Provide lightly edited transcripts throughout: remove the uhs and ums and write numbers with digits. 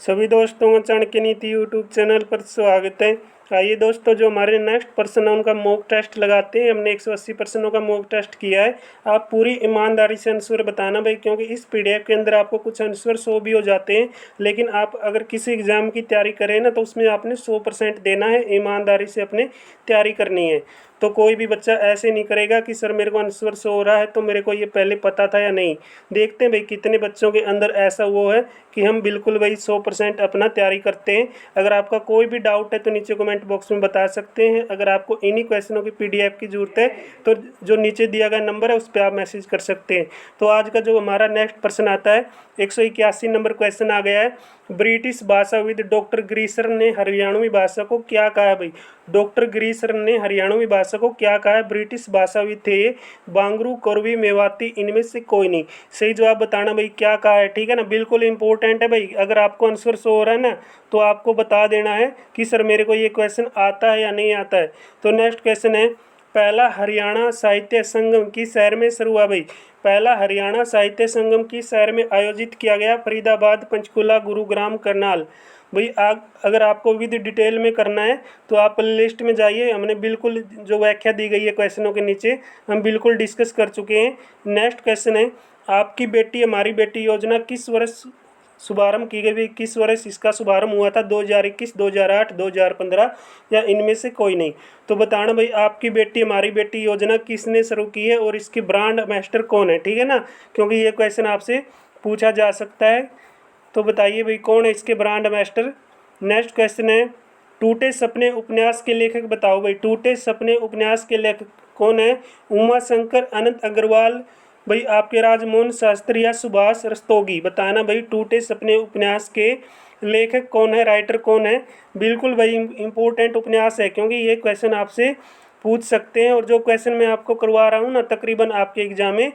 सभी दोस्तों का चाणक्य नीति यूट्यूब चैनल पर स्वागत है। आइए दोस्तों, जो हमारे नेक्स्ट पर्सन है उनका मॉक टेस्ट लगाते हैं। हमने 180 पर्सनों का मॉक टेस्ट किया है। आप पूरी ईमानदारी से आंसर बताना भाई, क्योंकि इस पीडीएफ के अंदर आपको कुछ आंसर 100 भी हो जाते हैं, लेकिन आप अगर किसी एग्ज़ाम की तैयारी करें ना तो उसमें आपने 100% देना है। ईमानदारी से अपने तैयारी करनी है। तो कोई भी बच्चा ऐसे नहीं करेगा कि सर मेरे को आंसर 100 हो रहा है तो मेरे को ये पहले पता था या नहीं। देखते हैं भाई कितने बच्चों के अंदर ऐसा वो है कि हम बिल्कुल भाई 100% अपना तैयारी करते हैं। अगर आपका कोई भी डाउट है तो नीचे कमेंट बॉक्स में बता सकते हैं। अगर आपको इन्हीं क्वेश्चनों की पीडीएफ की ज़रूरत है तो जो नीचे दिया गया नंबर है उस पर आप मैसेज कर सकते हैं। तो आज का जो हमारा नेक्स्ट प्रश्न आता है, 181 नंबर क्वेश्चन आ गया है। ब्रिटिश भाषाविद डॉक्टर ग्रीसर ने हरियाणवी भाषा को क्या कहा है भाई? डॉक्टर ग्रीसर ने हरियाणवी भाषा को क्या कहा है? ब्रिटिश भाषाविद थे ये। बांगरू, कोरवी, मेवाती, इनमें से कोई नहीं। सही जवाब बताना भाई क्या कहा है, ठीक है ना। बिल्कुल इंपॉर्टेंट है भाई। अगर आपको आंसर शो हो रहा है ना तो आपको बता देना है कि सर मेरे को ये क्वेश्चन आता है या नहीं आता है। तो नेक्स्ट क्वेश्चन है, पहला हरियाणा साहित्य संगम किस शहर में शुरू हुआ भाई? पहला हरियाणा साहित्य संगम किस शहर में आयोजित किया गया? फरीदाबाद, पंचकुला, गुरुग्राम, करनाल। भाई अगर आपको विद डिटेल में करना है तो आप लिस्ट में जाइए। हमने बिल्कुल जो व्याख्या दी गई है क्वेश्चनों के नीचे हम बिल्कुल डिस्कस कर चुके हैं। नेक्स्ट क्वेश्चन है, आपकी बेटी हमारी बेटी योजना किस वर्ष शुभारंभ की गई? किस वर्ष इसका शुभारंभ हुआ था? 2021, 2008, 2015 या इनमें से कोई नहीं। तो बताना भाई आपकी बेटी हमारी बेटी योजना किसने शुरू की है और इसके ब्रांड एम्बेसडर कौन है, ठीक है ना, क्योंकि ये क्वेश्चन आपसे पूछा जा सकता है। तो बताइए भाई कौन है इसके ब्रांड एम्बेसडर। नेक्स्ट क्वेश्चन है, टूटे सपने उपन्यास के लेखक बताओ भाई। टूटे सपने उपन्यास के लेखक कौन है? उमा शंकर, अनंत अग्रवाल, भाई आपके राजमोहन शास्त्री या सुभाष रस्तोगी। बताना भाई टूटे सपने उपन्यास के लेखक कौन है, राइटर कौन है। बिल्कुल भाई इंपॉर्टेंट उपन्यास है, क्योंकि ये क्वेश्चन आपसे पूछ सकते हैं और जो क्वेश्चन मैं आपको करवा रहा हूँ ना तकरीबन आपके एग्जाम में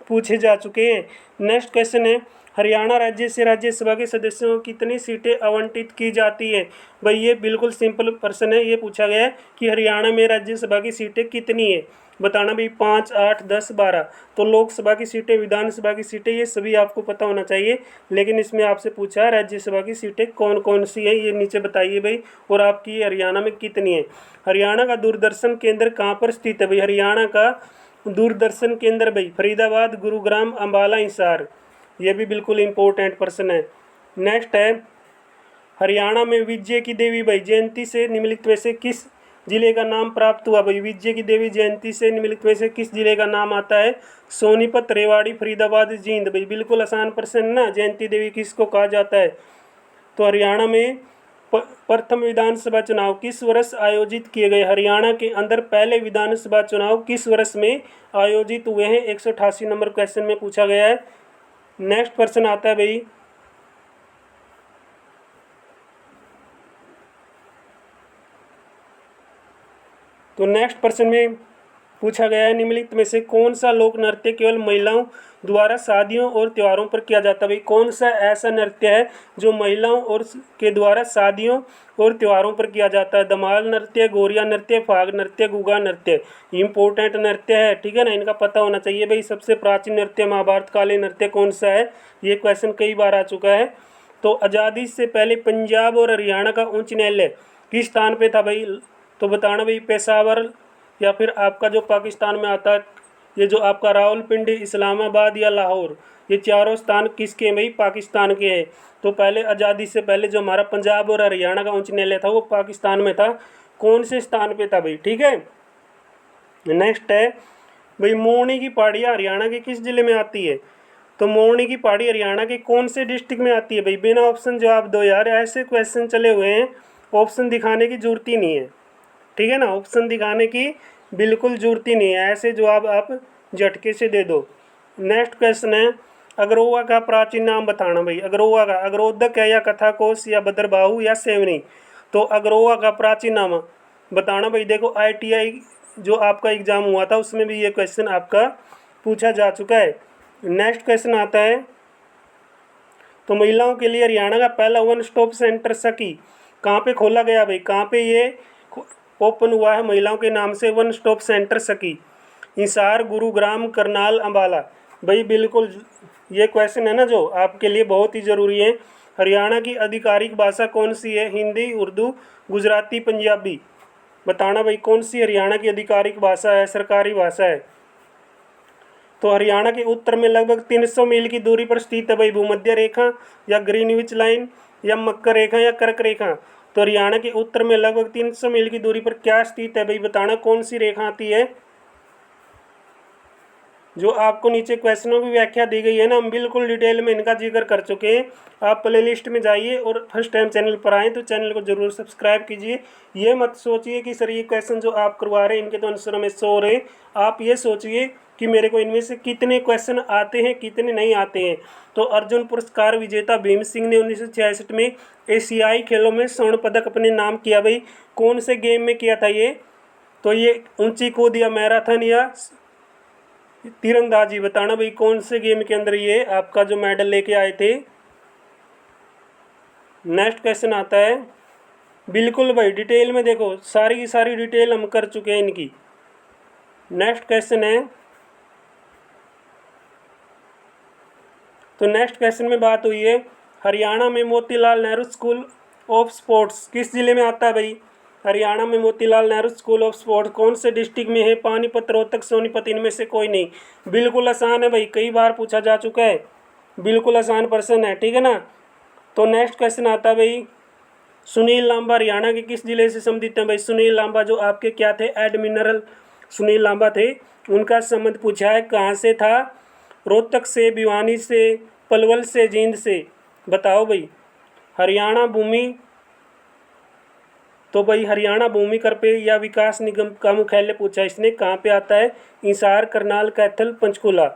पूछे जा चुके हैं। नेक्स्ट क्वेश्चन है, हरियाणा राज्य से राज्यसभा के सदस्यों को कितनी सीटें आवंटित की जाती है? भाई ये बिल्कुल सिंपल प्रश्न है। ये पूछा गया है कि हरियाणा में राज्यसभा की सीटें कितनी है। बताना भाई 5, 8, 10, 12। तो लोकसभा की सीटें, विधानसभा की सीटें, ये सभी आपको पता होना चाहिए, लेकिन इसमें आपसे पूछा है राज्यसभा की सीटें कौन कौन सी है, ये नीचे बताइए भाई। और आपकी हरियाणा में कितनी है? हरियाणा का दूरदर्शन केंद्र कहाँ पर स्थित है भाई? हरियाणा का दूरदर्शन केंद्र भाई फरीदाबाद, गुरुग्राम, अम्बाला, हिसार। ये भी बिल्कुल इंपॉर्टेंट प्रश्न है। नेक्स्ट है, हरियाणा में विजय की देवी भाई जयंती से निम्नलिखित में से किस जिले का नाम प्राप्त हुआ भाई? विजय की देवी जयंती से निम्नलिखित में से किस जिले का नाम आता है? सोनीपत, रेवाड़ी, फरीदाबाद, जींद। भाई बिल्कुल आसान प्रश्न ना, जयंती देवी किसको कहा जाता है। तो हरियाणा में प्रथम विधानसभा चुनाव किस वर्ष आयोजित किए गए? हरियाणा के अंदर पहले विधानसभा चुनाव किस वर्ष में आयोजित हुए हैं? 188 नंबर क्वेश्चन में पूछा गया है। नेक्स्ट प्रश्न आता है भाई, तो नेक्स्ट प्रश्न में पूछा गया है निम्नलिखित में से कौन सा लोक नृत्य केवल महिलाओं द्वारा शादियों और त्योहारों पर किया जाता है? भाई कौन सा ऐसा नृत्य है जो महिलाओं और के द्वारा शादियों और त्योहारों पर किया जाता है? धमाल नृत्य, गोरिया नृत्य, फाग नृत्य, गुगा नृत्य। इंपॉर्टेंट नृत्य है, ठीक है ना, इनका पता होना चाहिए भाई। सबसे प्राचीन नृत्य महाभारत कालीन नृत्य कौन सा है? ये क्वेश्चन कई बार आ चुका है। तो आज़ादी से पहले पंजाब और हरियाणा का उच्च न्यायालय किस स्थान पे था भाई? तो बताना भाई पेशावर, या फिर आपका जो पाकिस्तान में आता है ये जो आपका रावलपिंडी, इस्लामाबाद या लाहौर, ये चारों स्थान किसके हैं भाई? पाकिस्तान के हैं। तो पहले आज़ादी से पहले जो हमारा पंजाब और हरियाणा का उच्च न्यायालय था वो पाकिस्तान में था। कौन से स्थान पे था भाई, ठीक है। नेक्स्ट है भाई, मोरनी की पहाड़ियाँ हरियाणा के किस जिले में आती है? तो मोरनी की पहाड़ी हरियाणा के कौन से डिस्ट्रिक्ट में आती है भाई? बिना ऑप्शन जवाब दो यार, ऐसे क्वेश्चन चले हुए हैं ऑप्शन दिखाने की जरूरत ही नहीं है, ठीक है ना। ऑप्शन दिखाने की बिल्कुल जरूरत ही नहीं है, ऐसे जवाब आप झटके से दे दो। नेक्स्ट क्वेश्चन है, अग्रोहा का प्राचीन नाम बताना भाई। अग्रोहा का अग्रोदक है या कथाकोश या भद्रबाहु या सेवनी। तो अग्रोहा का प्राचीन नाम बताना भाई। देखो ITI जो आपका एग्जाम हुआ था उसमें भी ये क्वेश्चन आपका पूछा जा चुका है। नेक्स्ट क्वेश्चन आता है, तो महिलाओं के लिए हरियाणा का पहला वन स्टॉप सेंटर सखी कहाँ पे खोला गया भाई? कहाँ पे ये ओपन हुआ है महिलाओं के नाम से वन स्टॉप सेंटर सखी? हिसार, गुरुग्राम, करनाल, अम्बाला। भाई बिल्कुल ये क्वेश्चन है ना जो आपके लिए बहुत ही ज़रूरी है। हरियाणा की आधिकारिक भाषा कौन सी है? हिंदी, उर्दू, गुजराती, पंजाबी। बताना भाई कौन सी हरियाणा की आधिकारिक भाषा है, सरकारी भाषा है? तो हरियाणा के उत्तर में लगभग 300 मील की दूरी पर स्थित है भाई भूमध्य रेखा, या ग्रीनविच लाइन, या मकर रेखा, या कर्क रेखा। तो हरियाणा के उत्तर में लगभग 300 मील की दूरी पर क्या स्थित है भाई? बताना कौन सी रेखा आती है? जो आपको नीचे क्वेश्चनों की व्याख्या दी गई है ना, हम बिल्कुल डिटेल में इनका जिक्र कर चुके हैं। आप प्ले लिस्ट में जाइए और फर्स्ट टाइम चैनल पर आएँ तो चैनल को जरूर सब्सक्राइब कीजिए। ये मत सोचिए कि सर ये क्वेश्चन जो आप करवा रहे हैं इनके तो आंसर हमें सो रहे हैं। आप ये सोचिए कि मेरे को इनमें से कितने क्वेश्चन आते हैं, कितने नहीं आते हैं। तो अर्जुन पुरस्कार विजेता भीम सिंह ने 1966 में एशियाई खेलों में स्वर्ण पदक अपने नाम किया भाई। कौन से गेम में किया था ये? तो ये ऊंची कूद, या मैराथन, या तीरंदाजी। बताना भाई कौन से गेम के अंदर ये आपका जो मेडल लेके आए थे। नेक्स्ट क्वेश्चन आता है, बिल्कुल भाई डिटेल में देखो, सारी की सारी डिटेल हम कर चुके हैं इनकी। नेक्स्ट क्वेश्चन है, तो नेक्स्ट क्वेश्चन में बात हुई है हरियाणा में Motilal Nehru school of sports किस जिले में आता है भाई? हरियाणा में Motilal Nehru school of sports कौन से डिस्ट्रिक्ट में है? पानीपत, रोहतक, सोनीपत, इनमें से कोई नहीं। बिल्कुल आसान है भाई, कई बार पूछा जा चुका है, बिल्कुल आसान प्रश्न है, ठीक है ना। तो नेक्स्ट क्वेश्चन आता है भाई, सुनील लांबा हरियाणा के किस जिले से संबंधित हैं भाई? सुनील लांबा जो आपके क्या थे? एडमिरल सुनील लांबा थे। उनका संबंध पूछा है, कहाँ से था? रोहतक से, भिवानी से, पलवल से, जींद से। बताओ भाई। हरियाणा भूमि, तो भाई हरियाणा भूमि कर पे या विकास निगम का मुख्यालय पूछा इसने, कहाँ पे आता है? हिसार, करनाल, कैथल, पंचकूला,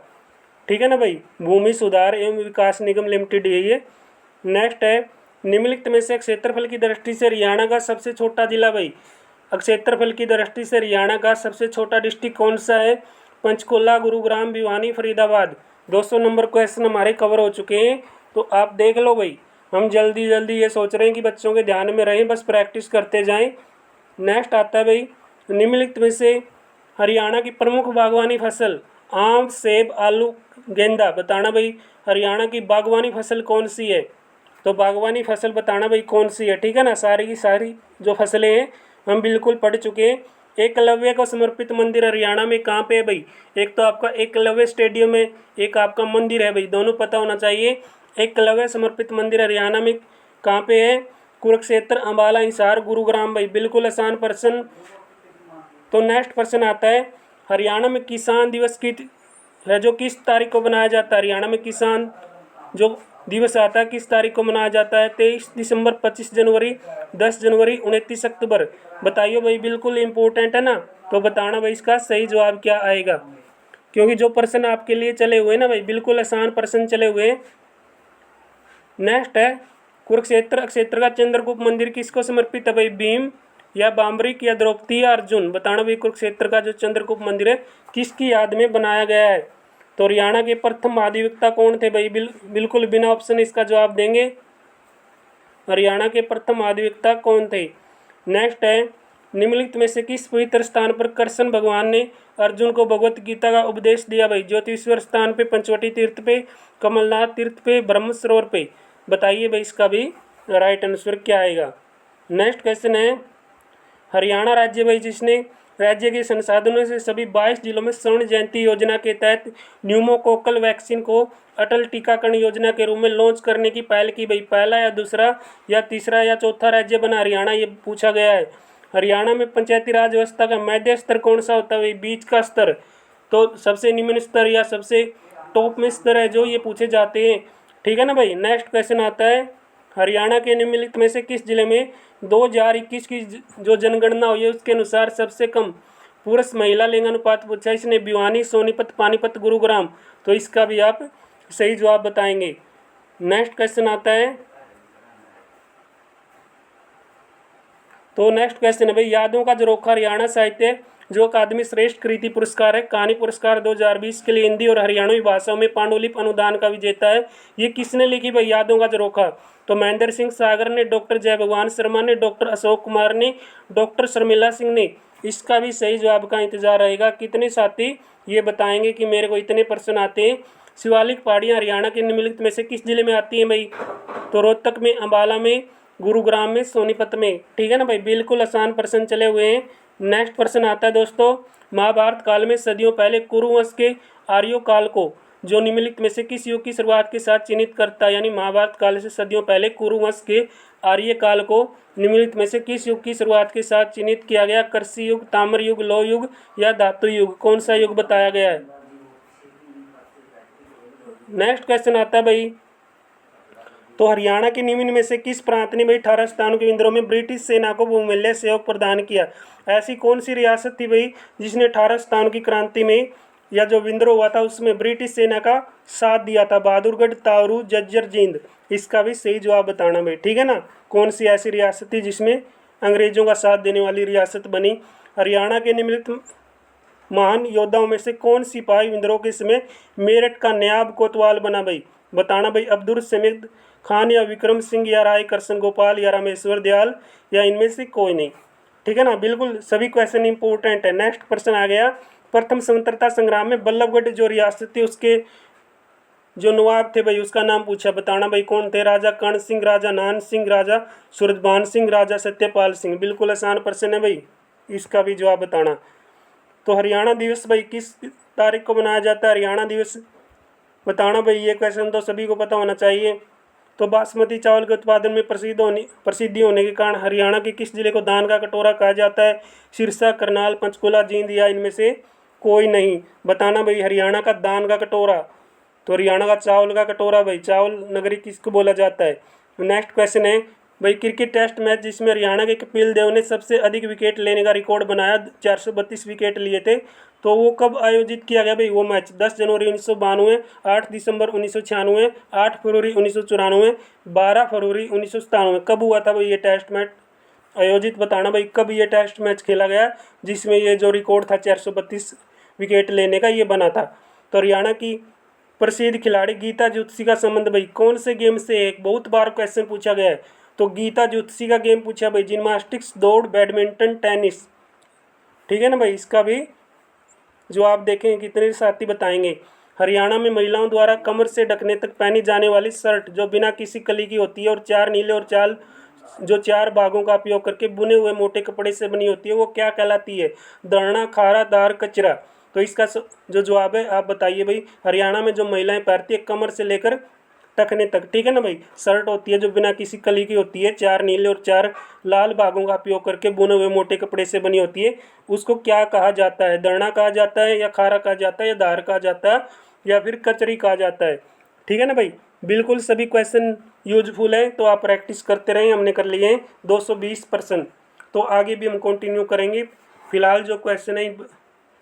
ठीक है ना भाई। भूमि सुधार एवं विकास निगम लिमिटेड ये। नेक्स्ट है, निम्नलिखित में से क्षेत्रफल की दृष्टि से हरियाणा का सबसे छोटा जिला भाई, क्षेत्रफल की दृष्टि से हरियाणा का सबसे छोटा डिस्ट्रिक्ट कौन सा है? पंचकुला, गुरुग्राम, भिवानी, फरीदाबाद। 200 नंबर क्वेश्चन हमारे कवर हो चुके हैं, तो आप देख लो भाई। हम जल्दी जल्दी ये सोच रहे हैं कि बच्चों के ध्यान में रहें, बस प्रैक्टिस करते जाएं। नेक्स्ट आता है भाई, निम्नलिखित में से हरियाणा की प्रमुख बागवानी फसल, आम, सेब, आलू, गेंदा। बताना भाई हरियाणा की बागवानी फसल कौन सी है? तो बागवानी फसल बताना भाई कौन सी है, ठीक है ना। सारी की सारी जो फसलें हैं हम बिल्कुल पढ़ चुके हैं। एकलव्य को समर्पित मंदिर हरियाणा में कहाँ पे है भाई? एक तो आपका एकलव्य स्टेडियम है, एक आपका मंदिर है भाई, दोनों पता होना चाहिए। एकलव्य समर्पित मंदिर हरियाणा में कहाँ पे है? कुरुक्षेत्र, अंबाला, हिसार, गुरुग्राम भाई, बिल्कुल आसान प्रश्न। तो नेक्स्ट प्रश्न आता है, हरियाणा में किसान दिवस की है जो किस तारीख को मनाया जाता है? हरियाणा में किसान जो दिवस आता है किस तारीख को मनाया जाता है? 23 दिसंबर, 25 जनवरी, 10 जनवरी, 29 अक्टूबर। बताइए भाई, बिल्कुल इंपॉर्टेंट है ना। तो बताना भाई इसका सही जवाब क्या आएगा, क्योंकि जो प्रश्न आपके लिए चले हुए ना भाई, बिल्कुल आसान प्रश्न चले हुए हैं। नेक्स्ट है, कुरुक्षेत्र क्षेत्र का चंद्रगुप्त मंदिर किसको समर्पित है भाई? भीम, या बाम्बरिक, या द्रौपदी, या अर्जुन। बताना भाई कुरुक्षेत्र का जो चंद्रगुप्त मंदिर है किसकी याद में बनाया गया है? तो हरियाणा के प्रथम महाधिवक्ता कौन थे भाई? बिल्कुल बिना ऑप्शन इसका जवाब देंगे। हरियाणा के प्रथम महाधिवक्ता कौन थे? नेक्स्ट है, निम्नलिखित में से किस पवित्र स्थान पर कृष्ण भगवान ने अर्जुन को भगवत गीता का उपदेश दिया भाई? ज्योतिश्वर स्थान पे, पंचवटी तीर्थ पे, कमलनाथ तीर्थ पे, ब्रह्म सरोवर पे। बताइए भाई इसका भी राइट आंसर क्या आएगा। नेक्स्ट क्वेश्चन है, हरियाणा राज्य भाई जिसने राज्य के संसाधनों से सभी 22 जिलों में स्वर्ण जयंती योजना के तहत न्यूमोकोकल वैक्सीन को अटल टीकाकरण योजना के रूप में लॉन्च करने की पहल की भाई, पहला या दूसरा या तीसरा या चौथा राज्य बना हरियाणा, ये पूछा गया है। हरियाणा में पंचायती राज व्यवस्था का मध्य स्तर कौन सा होता है भाई? बीच का स्तर। तो सबसे निम्न स्तर या सबसे टॉप में स्तर है जो ये पूछे जाते हैं, ठीक है ना भाई। नेक्स्ट क्वेश्चन आता है, हरियाणा के निम्नलिखित में से किस जिले में 2021 की जो जनगणना हुई है उसके अनुसार सबसे कम पुरुष महिला लिंग अनुपात पूछा है इसने? भिवानी, सोनीपत, पानीपत, गुरुग्राम। तो इसका भी आप सही जवाब बताएंगे। नेक्स्ट क्वेश्चन आता है, तो नेक्स्ट क्वेश्चन है भाई, यादों का झरोखा हरियाणा साहित्य जो अकादमी श्रेष्ठ कृति पुरस्कार है, कहानी पुरस्कार 2020 के लिए हिंदी और हरियाणवी भाषाओं में पांडुलिपि अनुदान का विजेता है, ये किसने लिखी भाई यादों का झरोखा? तो महेंद्र सिंह सागर ने, डॉक्टर जय भगवान शर्मा ने, डॉक्टर अशोक कुमार ने, डॉक्टर शर्मिला सिंह ने। इसका भी सही जवाब का इंतजार रहेगा। कितने साथी ये बताएंगे कि मेरे को इतने प्रश्न आते हैं? शिवालिक पहाड़ियाँ हरियाणा के निम्नलिखित में से किस जिले में आती हैं भाई? तो रोहतक में, अम्बाला में, गुरुग्राम में, सोनीपत में। ठीक है ना भाई, बिल्कुल आसान प्रश्न चले हुए हैं। नेक्स्ट प्रश्न आता है दोस्तों, महाभारत काल में सदियों पहले कुरुवंश के आर्यों काल को जो निम्नलिखित में से किस युग की शुरुआत के साथ चिन्हित करता है? यानी महाभारत काल से सदियों पहले कुरुवंश के आर्य काल को निम्नलिखित में से किस युग की शुरुआत के साथ चिन्हित किया गया? कृषि युग, ताम्र युग, लौह युग या धातु युग? कौन सा युग बताया गया है? नेक्स्ट क्वेश्चन आता है भाई, तो हरियाणा के निम्न में से किस प्रांत ने भाई 18 स्थानों के विद्रोह में ब्रिटिश सेना को बहुमूल्य सहयोग प्रदान किया? ऐसी कौन सी रियासत थी भाई जिसने 18 स्थानों की क्रांति में या जो विद्रोह हुआ था उसमें ब्रिटिश सेना का साथ दिया था? बहादुरगढ़, तावरू, जज्जर, जींद? इसका भी सही जवाब बताना भाई। ठीक है ना, कौन सी ऐसी रियासत थी जिसमें अंग्रेजों का साथ देने वाली रियासत बनी? हरियाणा के निम्नलिखित महान योद्धाओं में से कौन सिपाही विद्रोह के समय मेरठ का नायब कोतवाल बना भाई? बताना भाई। अब्दुल समीद खान या विक्रम सिंह या राय कृष्ण गोपाल या रामेश्वर दयाल या इनमें से कोई नहीं। ठीक है ना, बिल्कुल सभी क्वेश्चन इंपॉर्टेंट है। नेक्स्ट प्रश्न आ गया, प्रथम स्वतंत्रता संग्राम में बल्लभगढ़ जो रियासत थी उसके जो नवाब थे भाई उसका नाम पूछा। बताना भाई कौन थे? राजा कर्ण सिंह, राजा नान सिंह, राजा सूरजभान सिंह, राजा सत्यपाल सिंह। बिल्कुल आसान प्रश्न है भाई, इसका भी जवाब बताना। तो हरियाणा दिवस भाई किस तारीख को मनाया जाता है? हरियाणा दिवस बताना भाई, ये क्वेश्चन तो सभी को पता होना चाहिए। तो बासमती चावल के उत्पादन में प्रसिद्धि होने के कारण हरियाणा के किस जिले को धान का कटोरा कहा जाता है? सिरसा, करनाल, पंचकुला, जींद या इनमें से कोई नहीं? बताना भाई, हरियाणा का धान का कटोरा। तो हरियाणा का चावल का कटोरा भाई, चावल नगरी किसको बोला जाता है? नेक्स्ट क्वेश्चन है भाई, क्रिकेट टेस्ट मैच जिसमें हरियाणा के कपिल देव ने सबसे अधिक विकेट लेने का रिकॉर्ड बनाया, 432 विकेट लिए थे, तो वो कब आयोजित किया गया भाई? वो मैच 10 जनवरी 1992, 8 दिसंबर 1996, 8 फरवरी 1994, 12 फरवरी 1997। कब हुआ था भाई ये टेस्ट मैच आयोजित? बताना भाई, कब ये टेस्ट मैच खेला गया जिसमें ये जो रिकॉर्ड था 432 विकेट लेने का ये बना था? तो हरियाणा की प्रसिद्ध खिलाड़ी गीता ज्योतिषी का संबंध भाई कौन से गेम से है? बहुत बार क्वेश्चन पूछा गया है। तो गीता ज्योतिषी का गेम पूछा भाई, जिम्नास्टिक्स, दौड़, बैडमिंटन, टेनिस। ठीक है ना भाई, इसका भी जो आप देखें कितने साथी बताएंगे। हरियाणा में महिलाओं द्वारा कमर से ढकने तक पहनी जाने वाली शर्ट जो बिना किसी कली की होती है और 4 नीले और 4 भागों का उपयोग करके बुने हुए मोटे कपड़े से बनी होती है, वो क्या कहलाती है? दरना, खारा, दार, कचरा। तो इसका जो जवाब है आप बताइए भाई। हरियाणा में जो महिलाएं पहनती है कमर से लेकर टखने तक, ठीक है ना भाई, शर्ट होती है जो बिना किसी कली की होती है, 4 नीले और 4 लाल भागों का उपयोग करके बुने हुए मोटे कपड़े से बनी होती है, उसको क्या कहा जाता है? दरना कहा जाता है या खारा कहा जाता है या दार कहा जाता है या फिर कचरी कहा जाता है? ठीक है ना भाई, बिल्कुल सभी क्वेश्चन यूजफुल हैं, तो आप प्रैक्टिस करते रहें। हमने कर लिए हैं 220%, तो आगे भी हम कंटिन्यू करेंगे। फिलहाल जो क्वेश्चन है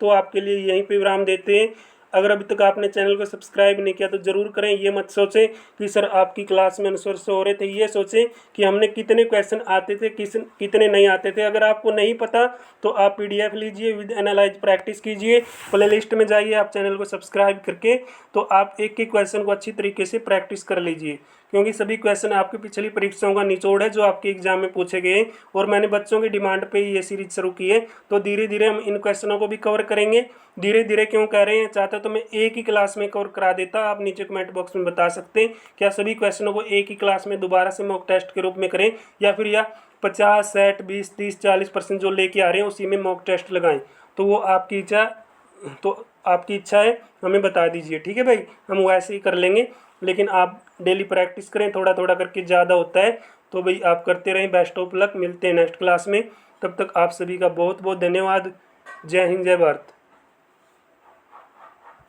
तो आपके लिए यहीं पे विराम देते हैं। अगर अभी तक आपने चैनल को सब्सक्राइब नहीं किया तो ज़रूर करें। ये मत सोचें कि सर आपकी क्लास में आंसर से हो रहे थे, ये सोचें कि हमने कितने क्वेश्चन आते थे, कितने नहीं आते थे। अगर आपको नहीं पता तो आप PDF लीजिए, विद एनालाइज प्रैक्टिस कीजिए, प्ले लिस्ट में जाइए, आप चैनल को सब्सक्राइब करके तो आप एक एक क्वेश्चन को अच्छी तरीके से प्रैक्टिस कर लीजिए, क्योंकि सभी क्वेश्चन आपकी पिछली परीक्षाओं का निचोड़ है जो आपके एग्जाम में पूछे गए और मैंने बच्चों की डिमांड पे ये सीरीज शुरू की है। तो धीरे धीरे हम इन क्वेश्चनों को भी कवर करेंगे। धीरे धीरे क्यों कह रहे हैं, चाहते तो मैं एक ही क्लास में कवर करा देता। आप नीचे कमेंट बॉक्स में बता सकते हैं क्या सभी क्वेश्चनों को एक ही क्लास में दोबारा से मॉक टेस्ट के रूप में करें या फिर 50, 60, 20, 30, 40% जो लेके आ रहे हैं उसी में मॉक टेस्ट लगाएं। तो वो आपकी इच्छा है, हमें बता दीजिए। ठीक है भाई, हम वैसे ही कर लेंगे, लेकिन आप डेली प्रैक्टिस करें, थोड़ा थोड़ा करके ज़्यादा होता है। तो भाई आप करते रहें। बेस्ट ऑफ लक, मिलते हैं नेक्स्ट क्लास में। तब तक आप सभी का बहुत बहुत धन्यवाद। जय हिंद, जय भारत।